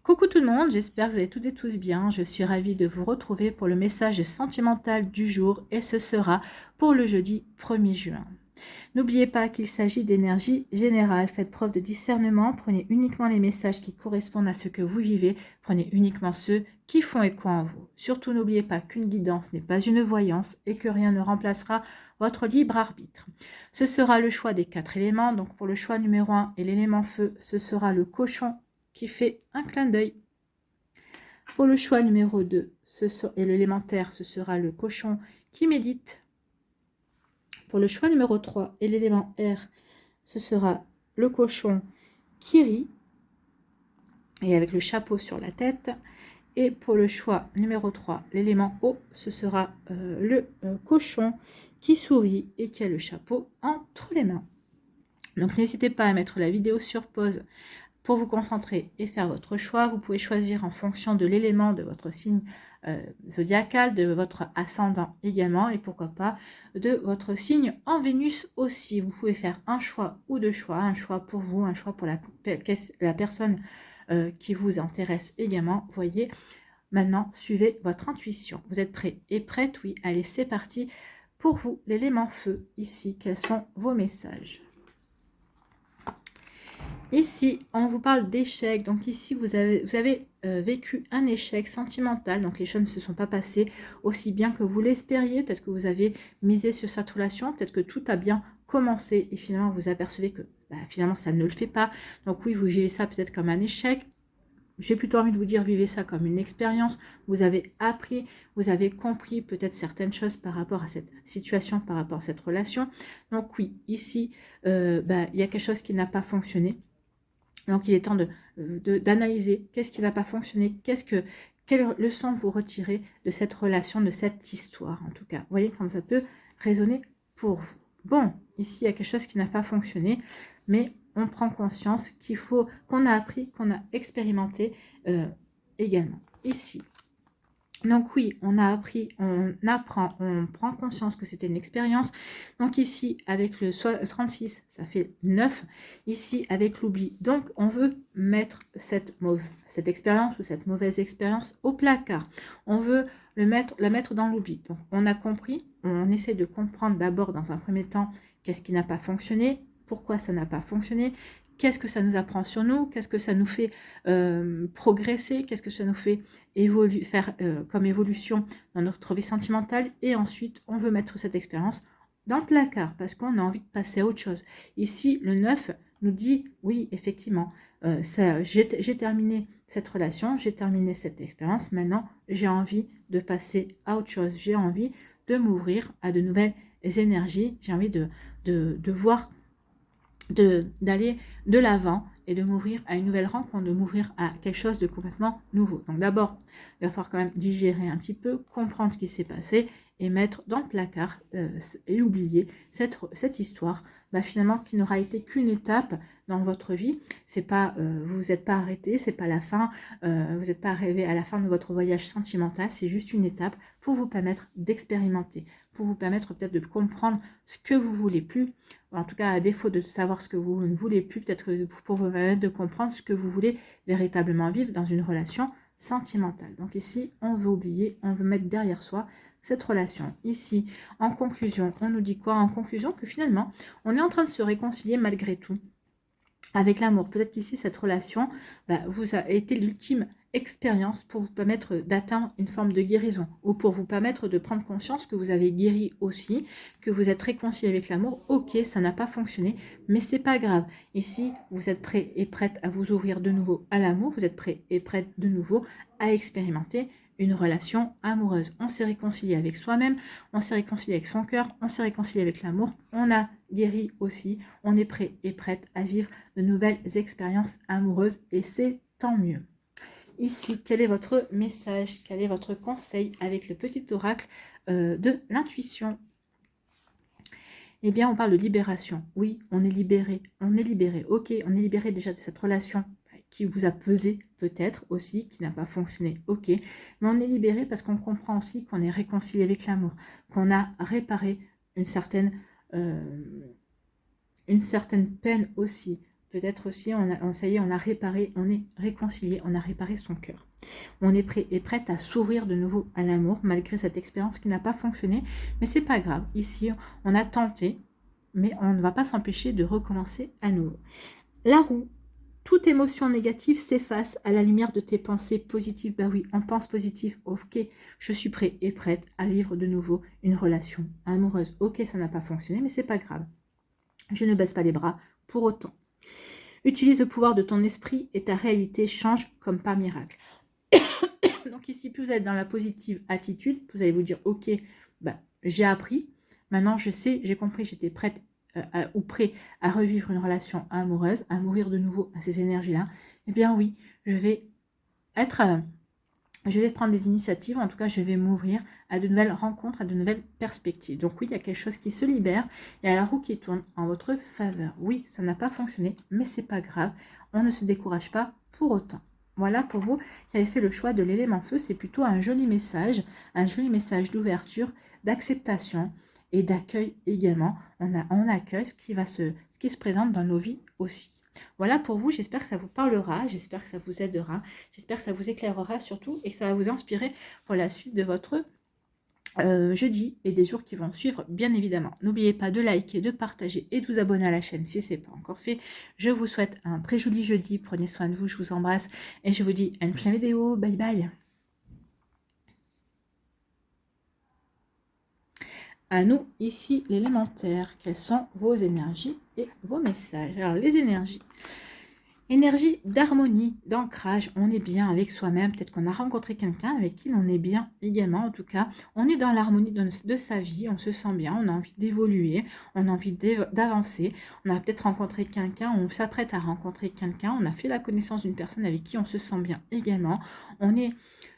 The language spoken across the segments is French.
Coucou tout le monde, j'espère que vous allez toutes et tous bien. Je suis ravie de vous retrouver pour le message sentimental du jour et ce sera pour le jeudi 1er juin. N'oubliez pas qu'il s'agit d'énergie générale. Faites preuve de discernement, prenez uniquement les messages qui correspondent à ce que vous vivez, prenez uniquement ceux qui font écho en vous. Surtout n'oubliez pas qu'une guidance n'est pas une voyance et que rien ne remplacera votre libre arbitre. Ce sera le choix des 4 éléments. Donc pour le choix numéro 1 et l'élément feu, ce sera le cochon qui fait un clin d'œil. Pour le choix numéro 2 et l'élémentaire, ce sera le cochon qui médite. Pour le choix numéro 3 et l'élément R, ce sera le cochon qui rit et avec le chapeau sur la tête. Et pour le choix numéro 3, l'élément O, ce sera le cochon qui sourit et qui a le chapeau entre les mains. Donc n'hésitez pas à mettre la vidéo sur pause pour vous concentrer et faire votre choix. Vous pouvez choisir en fonction de l'élément de votre signe zodiacal, de votre ascendant également, et pourquoi pas de votre signe en Vénus aussi. Vous pouvez faire un choix ou deux choix, un choix pour vous, un choix pour la personne qui vous intéresse également. Voyez, maintenant, suivez votre intuition. Vous êtes prêts et prêtes? Oui, allez, c'est parti. Pour vous, l'élément feu, ici, quels sont vos messages? Ici, on vous parle d'échec. Donc ici, vous avez vécu un échec sentimental. Donc les choses ne se sont pas passées aussi bien que vous l'espériez. Peut-être que vous avez misé sur cette relation. Peut-être que tout a bien commencé. Et finalement, vous apercevez que finalement, ça ne le fait pas. Donc oui, vous vivez ça peut-être comme un échec. J'ai plutôt envie de vous dire, vivez ça comme une expérience. Vous avez appris, vous avez compris peut-être certaines choses par rapport à cette situation, par rapport à cette relation. Donc oui, ici, il y a quelque chose qui n'a pas fonctionné. Donc, il est temps d'analyser qu'est-ce qui n'a pas fonctionné, quelle leçon vous retirez de cette relation, de cette histoire, en tout cas. Vous voyez comme ça peut résonner pour vous. Bon, ici, il y a quelque chose qui n'a pas fonctionné, mais on prend conscience qu'on a appris, qu'on a expérimenté également. Ici, donc oui, on a appris, on apprend, on prend conscience que c'était une expérience. Donc ici, avec le 36, ça fait 9. Ici, avec l'oubli. Donc, on veut mettre cette expérience ou cette mauvaise expérience au placard. On veut la mettre dans l'oubli. Donc, on a compris, on essaie de comprendre d'abord dans un premier temps qu'est-ce qui n'a pas fonctionné, pourquoi ça n'a pas fonctionné, qu'est-ce que ça nous apprend sur nous, qu'est-ce que ça nous fait progresser, qu'est-ce que ça nous fait faire comme évolution dans notre vie sentimentale. Et ensuite, on veut mettre cette expérience dans le placard parce qu'on a envie de passer à autre chose. Ici, le 9 nous dit, oui, effectivement, j'ai terminé cette relation, j'ai terminé cette expérience, maintenant, j'ai envie de passer à autre chose. J'ai envie de m'ouvrir à de nouvelles énergies, j'ai envie de voir, d'aller de l'avant et de m'ouvrir à une nouvelle rencontre, de m'ouvrir à quelque chose de complètement nouveau. Donc d'abord, il va falloir quand même digérer un petit peu, comprendre ce qui s'est passé et mettre dans le placard et oublier cette histoire finalement qui n'aura été qu'une étape dans votre vie. C'est pas, vous n'êtes pas arrêté, c'est pas la fin, vous n'êtes pas arrivé à la fin de votre voyage sentimental, c'est juste une étape pour vous permettre d'expérimenter, pour vous permettre peut-être de comprendre ce que vous voulez plus, en tout cas à défaut de savoir ce que vous ne voulez plus, peut-être pour vous permettre de comprendre ce que vous voulez véritablement vivre dans une relation sentimentale. Donc ici, on veut oublier, on veut mettre derrière soi cette relation. Ici, en conclusion, on nous dit quoi? En conclusion, que finalement, on est en train de se réconcilier malgré tout avec l'amour. Peut-être qu'ici, cette relation vous a été l'ultime expérience pour vous permettre d'atteindre une forme de guérison ou pour vous permettre de prendre conscience que vous avez guéri aussi, que vous êtes réconcilié avec l'amour. Ok, ça n'a pas fonctionné, mais c'est pas grave. Ici, vous êtes prêt et prête à vous ouvrir de nouveau à l'amour, vous êtes prêt et prête de nouveau à expérimenter une relation amoureuse. On s'est réconcilié avec soi-même, on s'est réconcilié avec son cœur, on s'est réconcilié avec l'amour, on a guéri aussi, on est prêt et prête à vivre de nouvelles expériences amoureuses et c'est tant mieux. Ici, quel est votre message, quel est votre conseil avec le petit oracle de l'intuition? Eh bien, on parle de libération. Oui, on est libéré, ok, on est libéré déjà de cette relation qui vous a pesé peut-être aussi, qui n'a pas fonctionné, ok, mais on est libéré parce qu'on comprend aussi qu'on est réconcilié avec l'amour, qu'on a réparé une certaine peine aussi, Peut-être aussi, ça y est, on a réparé, on est réconcilié, on a réparé son cœur. On est prêt et prête à s'ouvrir de nouveau à l'amour, malgré cette expérience qui n'a pas fonctionné. Mais c'est pas grave. Ici, on a tenté, mais on ne va pas s'empêcher de recommencer à nouveau. La roue. Toute émotion négative s'efface à la lumière de tes pensées positives. Bah oui, on pense positif. Ok, je suis prêt et prête à vivre de nouveau une relation amoureuse. Ok, ça n'a pas fonctionné, mais c'est pas grave. Je ne baisse pas les bras pour autant. Utilise le pouvoir de ton esprit et ta réalité change comme par miracle. Donc ici, plus vous êtes dans la positive attitude, vous allez vous dire, ok, bah, j'ai appris, maintenant je sais, j'ai compris, j'étais prête ou prêt à revivre une relation amoureuse, à mourir de nouveau à ces énergies-là. Eh bien oui, je vais prendre des initiatives, en tout cas je vais m'ouvrir à de nouvelles rencontres, à de nouvelles perspectives. Donc oui, il y a quelque chose qui se libère, il y a la roue qui tourne en votre faveur. Oui, ça n'a pas fonctionné, mais c'est pas grave, on ne se décourage pas pour autant. Voilà pour vous qui avez fait le choix de l'élément feu, c'est plutôt un joli message d'ouverture, d'acceptation et d'accueil également. On accueille ce qui se présente dans nos vies aussi. Voilà pour vous, j'espère que ça vous parlera, j'espère que ça vous aidera, j'espère que ça vous éclairera surtout et que ça va vous inspirer pour la suite de votre jeudi et des jours qui vont suivre, bien évidemment. N'oubliez pas de liker, de partager et de vous abonner à la chaîne si ce n'est pas encore fait. Je vous souhaite un très joli jeudi, prenez soin de vous, je vous embrasse et je vous dis à une prochaine vidéo, bye bye. À nous, ici, l'élémentaire, quelles sont vos énergies et vos messages. Alors, les énergies. Énergie d'harmonie, d'ancrage, on est bien avec soi-même, peut-être qu'on a rencontré quelqu'un avec qui on est bien également, en tout cas, on est dans l'harmonie de sa vie, on se sent bien, on a envie d'évoluer, on a envie d'avancer, on a peut-être rencontré quelqu'un, on s'apprête à rencontrer quelqu'un, on a fait la connaissance d'une personne avec qui on se sent bien également, on est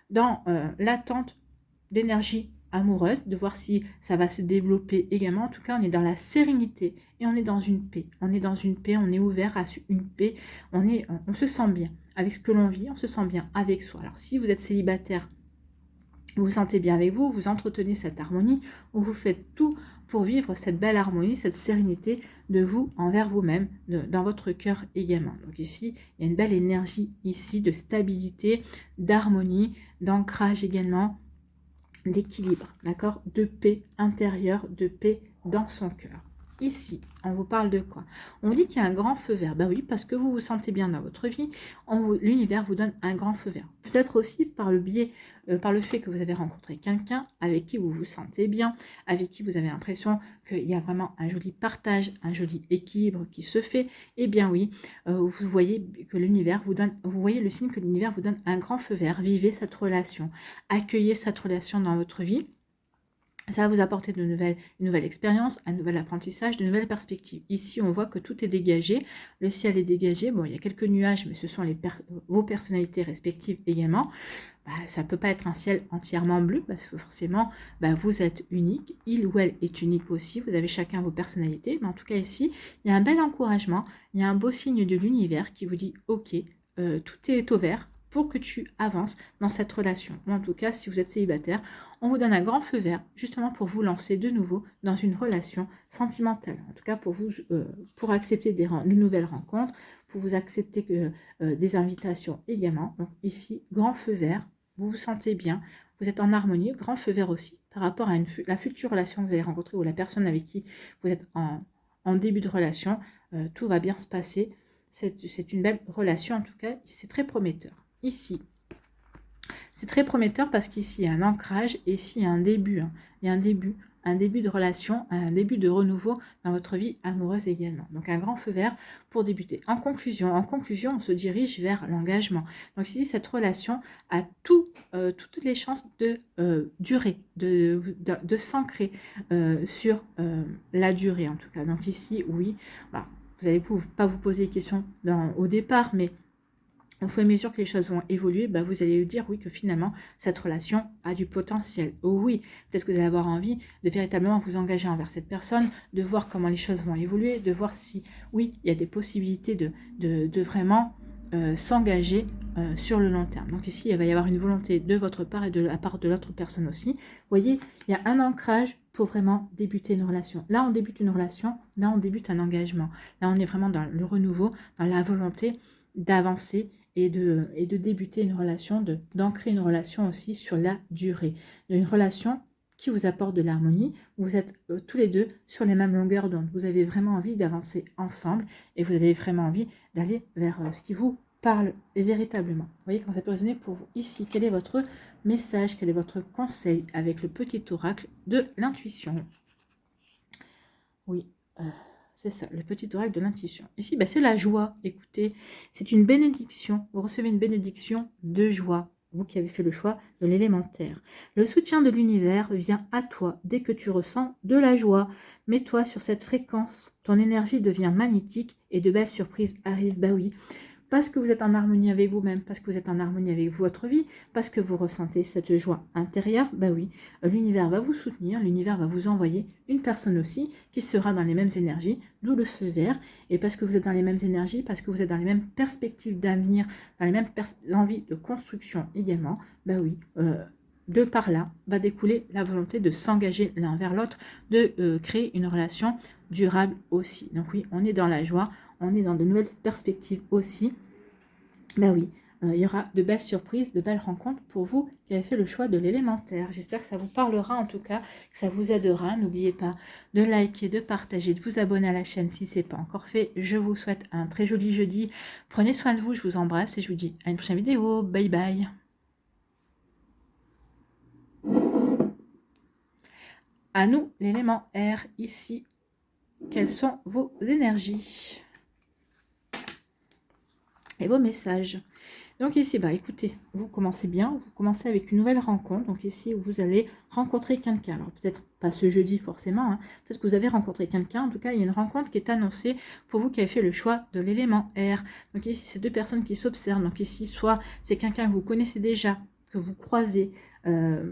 dans l'attente d'énergie amoureuse, de voir si ça va se développer également. En tout cas, on est dans la sérénité et on est dans une paix. On est dans une paix, on est ouvert à une paix, on se sent bien avec ce que l'on vit, on se sent bien avec soi. Alors, si vous êtes célibataire, vous vous sentez bien avec vous, vous entretenez cette harmonie, ou vous faites tout pour vivre cette belle harmonie, cette sérénité de vous envers vous-même, dans votre cœur également. Donc ici, il y a une belle énergie ici de stabilité, d'harmonie, d'ancrage également, d'équilibre, d'accord, de paix intérieure, de paix dans son cœur. Ici, on vous parle de quoi? On dit qu'il y a un grand feu vert. Bah oui, parce que vous vous sentez bien dans votre vie, l'univers vous donne un grand feu vert. Peut-être aussi par le biais, par le fait que vous avez rencontré quelqu'un avec qui vous vous sentez bien, avec qui vous avez l'impression qu'il y a vraiment un joli partage, un joli équilibre qui se fait. Eh bien oui, vous voyez que l'univers vous donne, vous voyez le signe que l'univers vous donne un grand feu vert. Vivez cette relation, accueillez cette relation dans votre vie. Ça va vous apporter une nouvelle expérience, un nouvel apprentissage, de nouvelles perspectives. Ici, on voit que tout est dégagé, le ciel est dégagé. Bon, il y a quelques nuages, mais ce sont vos personnalités respectives également. Bah, ça ne peut pas être un ciel entièrement bleu, parce que forcément, bah, vous êtes unique, il ou elle est unique aussi, vous avez chacun vos personnalités. Mais en tout cas, ici, il y a un bel encouragement, il y a un beau signe de l'univers qui vous dit « Ok, tout est au vert » pour que tu avances dans cette relation. Ou en tout cas, si vous êtes célibataire, on vous donne un grand feu vert, justement pour vous lancer de nouveau dans une relation sentimentale. En tout cas, pour accepter de nouvelles rencontres, pour vous accepter des invitations également. Donc ici, grand feu vert, vous vous sentez bien, vous êtes en harmonie, grand feu vert aussi, par rapport à la future relation que vous allez rencontrer ou la personne avec qui vous êtes en début de relation, tout va bien se passer. C'est une belle relation, en tout cas, c'est très prometteur. Ici, c'est très prometteur parce qu'ici, il y a un ancrage et ici, il y a un début. Il y a un début de relation, un début de renouveau dans votre vie amoureuse également. Donc, un grand feu vert pour débuter. En conclusion, on se dirige vers l'engagement. Donc, ici, cette relation a toutes les chances de durer, de s'ancrer sur la durée, en tout cas. Donc, ici, oui, bah, vous n'allez pas vous poser des questions au départ, mais au fur et à mesure que les choses vont évoluer, bah vous allez dire oui que finalement cette relation a du potentiel. Oh oui, peut-être que vous allez avoir envie de véritablement vous engager envers cette personne, de voir comment les choses vont évoluer, de voir si oui, il y a des possibilités de vraiment s'engager sur le long terme. Donc ici, il va y avoir une volonté de votre part et de la part de l'autre personne aussi. Vous voyez, il y a un ancrage pour vraiment débuter une relation. Là, on débute une relation, là, on débute un engagement. Là, on est vraiment dans le renouveau, dans la volonté d'avancer et de débuter une relation, d'ancrer une relation aussi sur la durée. Une relation qui vous apporte de l'harmonie. Vous êtes tous les deux sur les mêmes longueurs d'onde. Vous avez vraiment envie d'avancer ensemble et vous avez vraiment envie d'aller vers ce qui vous parle véritablement. Vous voyez quand ça peut résonner pour vous ici. Quel est votre message, quel est votre conseil avec le petit oracle de l'intuition? Oui, c'est ça, le petit oracle de l'intuition. Ici, c'est la joie. Écoutez, c'est une bénédiction. Vous recevez une bénédiction de joie. Vous qui avez fait le choix de l'élémentaire. Le soutien de l'univers vient à toi dès que tu ressens de la joie. Mets-toi sur cette fréquence. Ton énergie devient magnétique et de belles surprises arrivent. Bah oui, parce que vous êtes en harmonie avec vous-même, parce que vous êtes en harmonie avec votre vie, parce que vous ressentez cette joie intérieure, bah oui, l'univers va vous soutenir, l'univers va vous envoyer une personne aussi qui sera dans les mêmes énergies, d'où le feu vert, et parce que vous êtes dans les mêmes énergies, parce que vous êtes dans les mêmes perspectives d'avenir, dans les mêmes envies de construction également, bah oui, de par là va découler la volonté de s'engager l'un vers l'autre, de créer une relation durable aussi. Donc oui, on est dans la joie, on est dans de nouvelles perspectives aussi. Ben oui, il y aura de belles surprises, de belles rencontres pour vous qui avez fait le choix de l'élémentaire. J'espère que ça vous parlera en tout cas, que ça vous aidera. N'oubliez pas de liker, de partager, de vous abonner à la chaîne si ce n'est pas encore fait. Je vous souhaite un très joli jeudi. Prenez soin de vous, je vous embrasse et je vous dis à une prochaine vidéo. Bye bye. À nous, l'élément R, ici. Quelles sont vos énergies et vos messages? Donc ici, écoutez, vous commencez bien, vous commencez avec une nouvelle rencontre. Donc ici, vous allez rencontrer quelqu'un. Alors peut-être pas ce jeudi forcément, hein. Peut-être que vous avez rencontré quelqu'un. En tout cas, il y a une rencontre qui est annoncée pour vous qui avez fait le choix de l'élément R. Donc ici, c'est deux personnes qui s'observent. Donc ici, soit c'est quelqu'un que vous connaissez déjà, que vous croisez,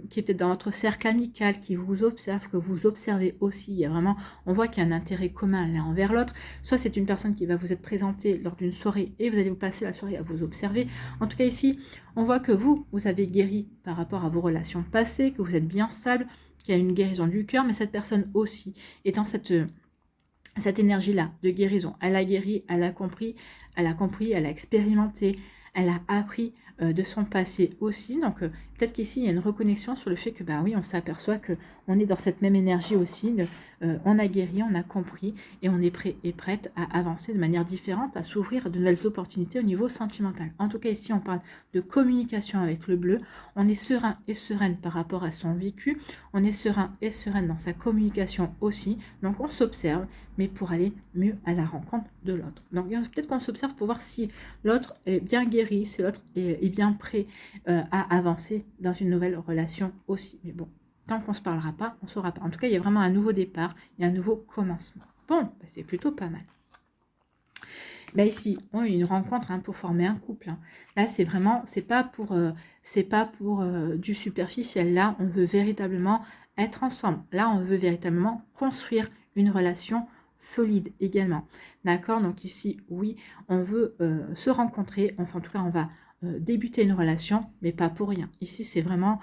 qui est peut-être dans votre cercle amical, qui vous observe, que vous observez aussi. Il y a vraiment, on voit qu'il y a un intérêt commun l'un envers l'autre. Soit c'est une personne qui va vous être présentée lors d'une soirée et vous allez vous passer la soirée à vous observer. En tout cas ici, on voit que vous avez guéri par rapport à vos relations passées, que vous êtes bien stable, qu'il y a une guérison du cœur, mais cette personne aussi est dans cette énergie-là de guérison. Elle a guéri, elle a compris, elle a expérimenté, elle a appris de son passé aussi. Donc peut-être qu'ici il y a une reconnexion sur le fait que oui, on s'aperçoit que on est dans cette même énergie aussi. On a guéri, on a compris et on est prêt et prête à avancer de manière différente, à s'ouvrir de nouvelles opportunités au niveau sentimental. En tout cas ici on parle de communication avec le bleu. On est serein et sereine par rapport à son vécu. On est serein et sereine dans sa communication aussi. Donc on s'observe, mais pour aller mieux à la rencontre de l'autre. Donc peut-être qu'on s'observe pour voir si l'autre est bien guéri, si l'autre est bien prêt à avancer dans une nouvelle relation aussi. Mais bon, tant qu'on ne se parlera pas, on ne saura pas. En tout cas, il y a vraiment un nouveau départ et un nouveau commencement. Bon, c'est plutôt pas mal. Ici, on a une rencontre pour former un couple. Là, c'est vraiment, c'est pas pour du superficiel. Là, on veut véritablement être ensemble. Là, on veut véritablement construire une relation solide également. D'accord? Donc ici, oui, on veut se rencontrer. Enfin, en tout cas, on va débuter une relation, mais pas pour rien. Ici, c'est vraiment...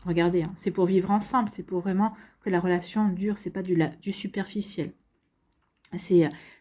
regardez, c'est pour vivre ensemble. C'est pour vraiment que la relation dure. C'est pas du superficiel.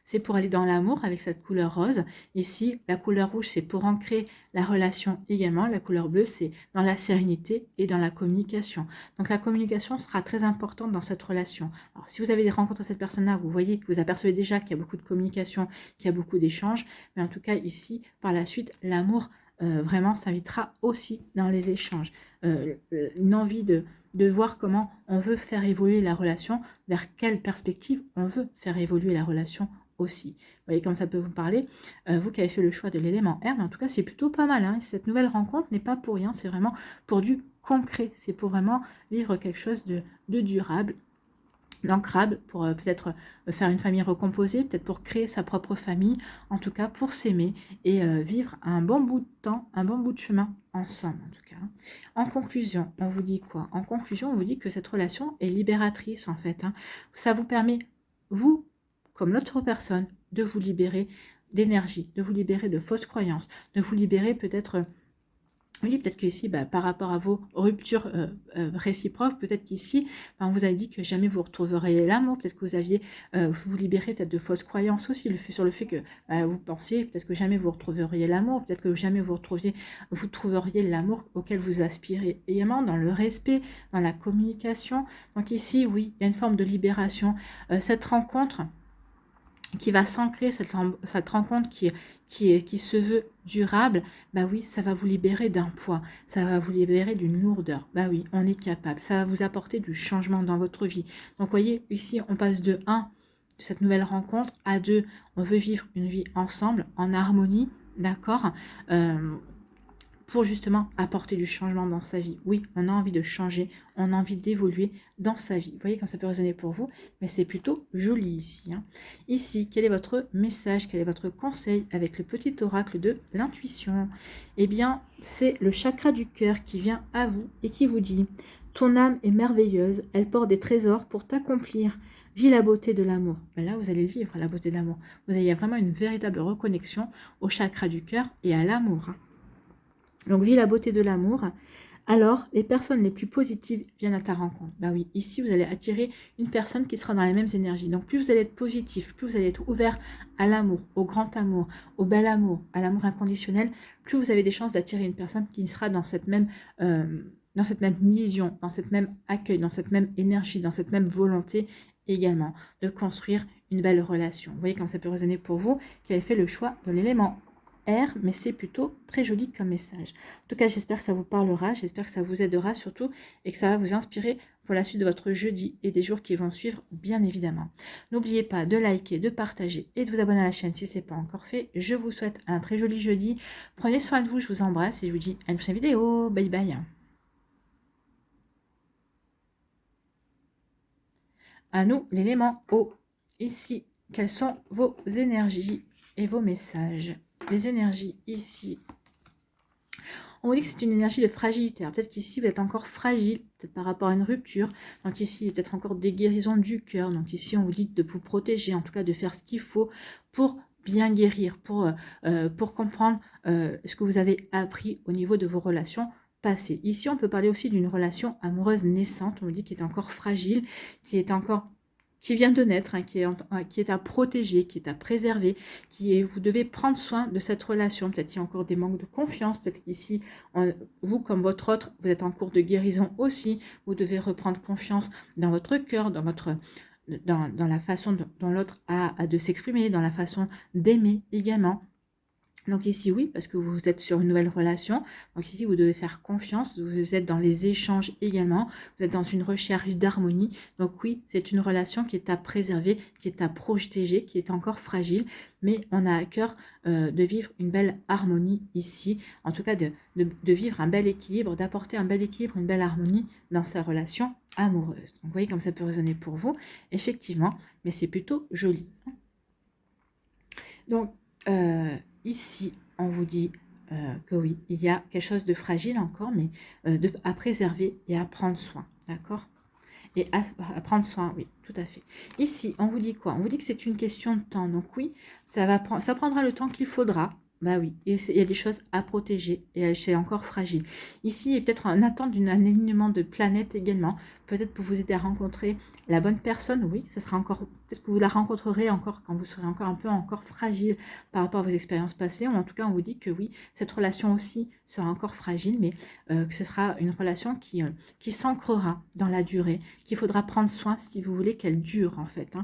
C'est pour aller dans l'amour avec cette couleur rose. Ici, la couleur rouge, c'est pour ancrer la relation également. La couleur bleue, c'est dans la sérénité et dans la communication. Donc, la communication sera très importante dans cette relation. Alors, si vous avez rencontré cette personne-là, vous voyez, vous apercevez déjà qu'il y a beaucoup de communication, qu'il y a beaucoup d'échanges. Mais en tout cas, ici, par la suite, l'amour vraiment s'invitera aussi dans les échanges. Une envie de voir comment on veut faire évoluer la relation, vers quelle perspective on veut faire évoluer la relation aussi. Vous voyez comme ça peut vous parler, vous qui avez fait le choix de l'élément R, mais en tout cas c'est plutôt pas mal. Cette nouvelle rencontre n'est pas pour rien, c'est vraiment pour du concret, c'est pour vraiment vivre quelque chose de durable, d'ancrable, pour peut-être faire une famille recomposée, peut-être pour créer sa propre famille, en tout cas pour s'aimer et vivre un bon bout de temps, un bon bout de chemin ensemble en tout cas. En conclusion, on vous dit quoi? En conclusion, on vous dit que cette relation est libératrice en fait. Ça vous permet, vous, comme l'autre personne, de vous libérer d'énergie, de vous libérer de fausses croyances, de vous libérer peut-être Oui, peut-être qu'ici, par rapport à vos ruptures réciproques, peut-être qu'ici, on vous a dit que jamais vous retrouveriez l'amour. Peut-être que vous aviez, vous libérez peut-être de fausses croyances aussi, sur le fait que vous pensiez peut-être que jamais vous retrouveriez l'amour, peut-être que jamais vous trouveriez l'amour auquel vous aspirez également, dans le respect, dans la communication. Donc ici, oui, il y a une forme de libération. Cette rencontre qui va s'ancrer, cette rencontre qui se veut durable, oui, ça va vous libérer d'un poids, ça va vous libérer d'une lourdeur. Oui, on est capable, ça va vous apporter du changement dans votre vie. Donc, voyez, ici, on passe de 1, de cette nouvelle rencontre, à 2, on veut vivre une vie ensemble, en harmonie, d'accord, pour justement apporter du changement dans sa vie. Oui, on a envie de changer, on a envie d'évoluer dans sa vie. Vous voyez quand ça peut résonner pour vous, mais c'est plutôt joli ici. Ici, quel est votre message, quel est votre conseil avec le petit oracle de l'intuition? Eh bien, c'est le chakra du cœur qui vient à vous et qui vous dit « Ton âme est merveilleuse, elle porte des trésors pour t'accomplir. Vis la beauté de l'amour. » Là, vous allez vivre la beauté de l'amour. Vous avez vraiment une véritable reconnexion au chakra du cœur et à l'amour. Donc, vis la beauté de l'amour. Alors, les personnes les plus positives viennent à ta rencontre. Oui, ici, vous allez attirer une personne qui sera dans les mêmes énergies. Donc, plus vous allez être positif, plus vous allez être ouvert à l'amour, au grand amour, au bel amour, à l'amour inconditionnel, plus vous avez des chances d'attirer une personne qui sera dans cette même vision, dans cette même accueil, dans cette même énergie, dans cette même volonté également de construire une belle relation. Vous voyez quand ça peut résonner pour vous qui avez fait le choix de l'élément R, mais c'est plutôt très joli comme message. En tout cas, j'espère que ça vous parlera, j'espère que ça vous aidera surtout et que ça va vous inspirer pour la suite de votre jeudi et des jours qui vont suivre, bien évidemment. N'oubliez pas de liker, de partager et de vous abonner à la chaîne si ce n'est pas encore fait. Je vous souhaite un très joli jeudi. Prenez soin de vous, je vous embrasse et je vous dis à une prochaine vidéo. Bye bye. À nous, l'élément eau. Ici, quelles sont vos énergies et vos messages? Les énergies ici. On vous dit que c'est une énergie de fragilité. Peut-être qu'ici, vous êtes encore fragile, peut-être par rapport à une rupture. Donc ici, il y a peut-être encore des guérisons du cœur. Donc ici, on vous dit de vous protéger, en tout cas de faire ce qu'il faut pour bien guérir, pour comprendre ce que vous avez appris au niveau de vos relations passées. Ici, on peut parler aussi d'une relation amoureuse naissante. On vous dit qu'elle est encore fragile, qui vient de naître, qui est à protéger, qui est à préserver, vous devez prendre soin de cette relation. Peut-être qu'il y a encore des manques de confiance, peut-être qu'ici, vous comme votre autre, vous êtes en cours de guérison aussi, vous devez reprendre confiance dans votre cœur, dans la façon dont l'autre a de s'exprimer, dans la façon d'aimer également. Donc ici, oui, parce que vous êtes sur une nouvelle relation. Donc ici, vous devez faire confiance. Vous êtes dans les échanges également. Vous êtes dans une recherche d'harmonie. Donc oui, c'est une relation qui est à préserver, qui est à protéger, qui est encore fragile. Mais on a à cœur de vivre une belle harmonie ici. En tout cas, de vivre un bel équilibre, d'apporter un bel équilibre, une belle harmonie dans sa relation amoureuse. Donc vous voyez comme ça peut résonner pour vous. Effectivement, mais c'est plutôt joli. Donc, ici, on vous dit que oui, il y a quelque chose de fragile encore, mais à préserver et à prendre soin, d'accord? Et à prendre soin, oui, tout à fait. Ici, on vous dit quoi? On vous dit que c'est une question de temps. Donc oui, ça prendra le temps qu'il faudra. Oui, il y a des choses à protéger et c'est encore fragile. Ici, il y a peut-être un attente d'un alignement de planètes également, peut-être pour vous aider à rencontrer la bonne personne. Oui, ça sera encore, peut-être que vous la rencontrerez encore quand vous serez encore un peu encore fragile par rapport à vos expériences passées. Ou en tout cas, on vous dit que oui, cette relation aussi sera encore fragile, mais que ce sera une relation qui s'ancrera dans la durée, qu'il faudra prendre soin si vous voulez qu'elle dure en fait.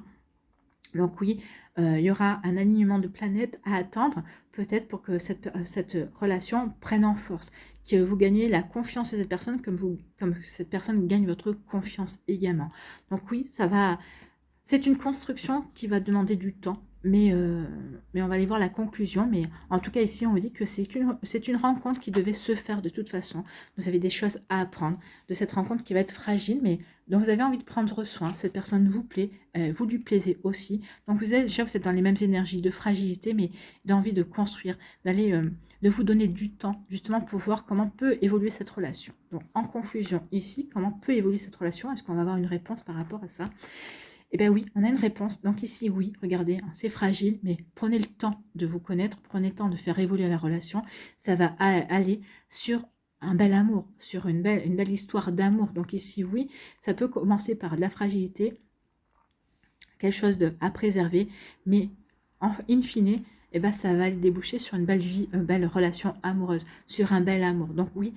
Donc oui, il y aura un alignement de planètes à attendre, peut-être pour que cette relation prenne en force, que vous gagnez la confiance de cette personne comme cette personne gagne votre confiance également. Donc oui, c'est une construction qui va demander du temps, mais on va aller voir la conclusion. Mais en tout cas, ici, on vous dit que c'est une rencontre qui devait se faire de toute façon. Vous avez des choses à apprendre de cette rencontre qui va être fragile, mais dont vous avez envie de prendre soin. Cette personne vous plaît, vous lui plaisez aussi. Donc vous êtes dans les mêmes énergies de fragilité, mais d'envie de construire, de vous donner du temps, justement, pour voir comment peut évoluer cette relation. Donc en conclusion, ici, comment peut évoluer cette relation? Est-ce qu'on va avoir une réponse par rapport à ça? Eh bien oui, on a une réponse. Donc ici, oui, regardez, c'est fragile, mais prenez le temps de vous connaître, prenez le temps de faire évoluer la relation. Ça va aller sur un bel amour, sur une belle histoire d'amour. Donc ici, oui, ça peut commencer par de la fragilité, quelque chose à préserver, mais in fine, eh ben, ça va déboucher sur une belle vie, une belle relation amoureuse, sur un bel amour. Donc oui,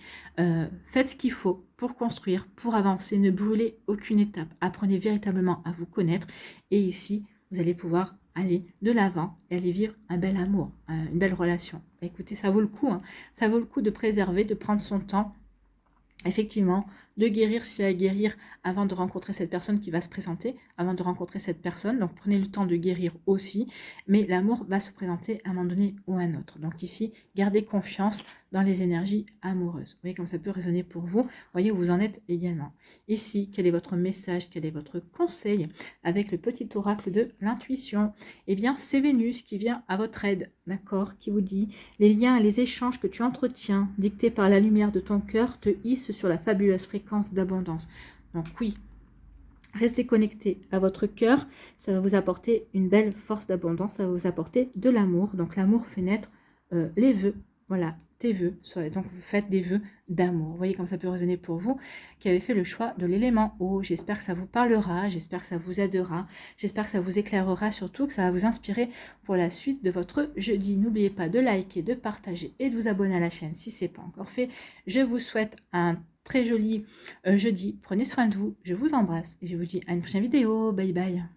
faites ce qu'il faut pour construire, pour avancer, ne brûlez aucune étape. Apprenez véritablement à vous connaître et ici, vous allez pouvoir aller de l'avant et aller vivre un bel amour, une belle relation. Écoutez, ça vaut le coup, hein. Ça vaut le coup de préserver, de prendre son temps, effectivement, de guérir s'il y a à guérir avant de rencontrer cette personne qui va se présenter, avant de rencontrer cette personne. Donc prenez le temps de guérir aussi, mais l'amour va se présenter à un moment donné ou à un autre. Donc ici, gardez confiance dans les énergies amoureuses. Vous voyez comme ça peut résonner pour vous. Vous voyez où vous en êtes également. Ici, quel est votre message, quel est votre conseil avec le petit oracle de l'intuition? Eh bien, c'est Vénus qui vient à votre aide, d'accord, qui vous dit: les liens et les échanges que tu entretiens, dictés par la lumière de ton cœur, te hissent sur la fabuleuse fréquence d'abondance. Donc oui, restez connecté à votre cœur, ça va vous apporter une belle force d'abondance, ça va vous apporter de l'amour. Donc l'amour fait naître les vœux, voilà, tes vœux. Donc vous faites des vœux d'amour. Vous voyez comme ça peut résonner pour vous qui avez fait le choix de l'élément eau. J'espère que ça vous parlera, j'espère que ça vous aidera, j'espère que ça vous éclairera, surtout que ça va vous inspirer pour la suite de votre jeudi. N'oubliez pas de liker, de partager et de vous abonner à la chaîne si ce n'est pas encore fait. Je vous souhaite un très joli jeudi. Prenez soin de vous, je vous embrasse et je vous dis à une prochaine vidéo. Bye bye.